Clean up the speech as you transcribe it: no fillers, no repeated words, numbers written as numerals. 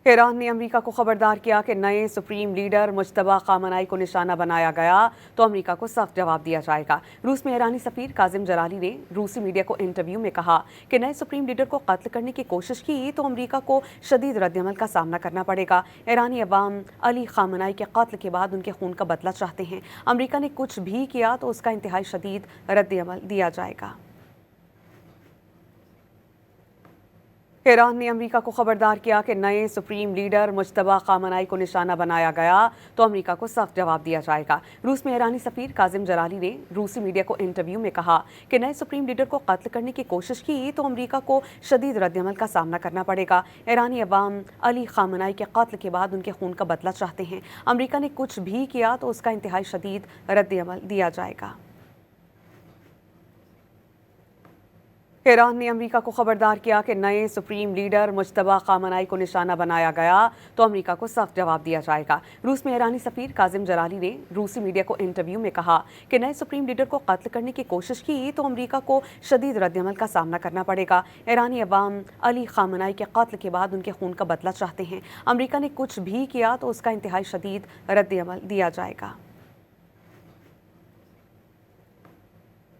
Iran ने America को खबरदार किया कि नए सुप्रीम लीडर मुज्तबा खामनाई को निशाना बनाया गया तो अमेरिका को सख्त जवाब दिया जाएगा। रूस में ईरानी सफीर काजिम जलाली ने रूसी मीडिया को इंटरव्यू में कहा कि नए सुप्रीम लीडर को कत्ल करने की कोशिश की तो अमेरिका को शदीद रद्दअमल का सामना करना पड़ेगा। ईरानी अवाम अली खामनाई के कत्ल के बाद उनके खून का बदला चाहते हैं। अमेरिका ने कुछ भी किया तो उसका इंतहाई शदीद रद्दअमल दिया जाएगा। ईरान ने अमेरिका को खबरदार किया कि नए सुप्रीम लीडर मुज्तबा खामनाई को निशाना बनाया गया तो अमेरिका को सख्त जवाब दिया जाएगा। रूस में ईरानी सफीर काजिम जलाली ने रूसी मीडिया को इंटरव्यू में कहा कि नए सुप्रीम लीडर को कत्ल करने की कोशिश की तो अमेरिका को शदीद रद्दअमल का सामना करना पड़ेगा। ईरानी अवाम अली खामनाई के कत्ल के बाद उनके खून का बदला चाहते हैं। अमेरिका ने कुछ भी किया तो उसका इंतहाई शदीद रद्दअमल दिया जाएगा। ईरान ने अमेरिका को खबरदार किया कि नए सुप्रीम लीडर मुज्तबा खामनाई को निशाना बनाया गया तो अमेरिका को सख्त जवाब दिया जाएगा। रूस में ईरानी सफीर काजिम जलाली ने रूसी मीडिया को इंटरव्यू में कहा कि नए सुप्रीम लीडर को कत्ल करने की कोशिश की तो अमेरिका को शदीद रद्दअमल का सामना करना पड़ेगा। ईरानी अवाम अली खामनाई के कत्ल के बाद उनके खून का बदला चाहते हैं। अमेरिका ने कुछ भी किया तो उसका इंतहाई शदीद रद्दअमल दिया जाएगा।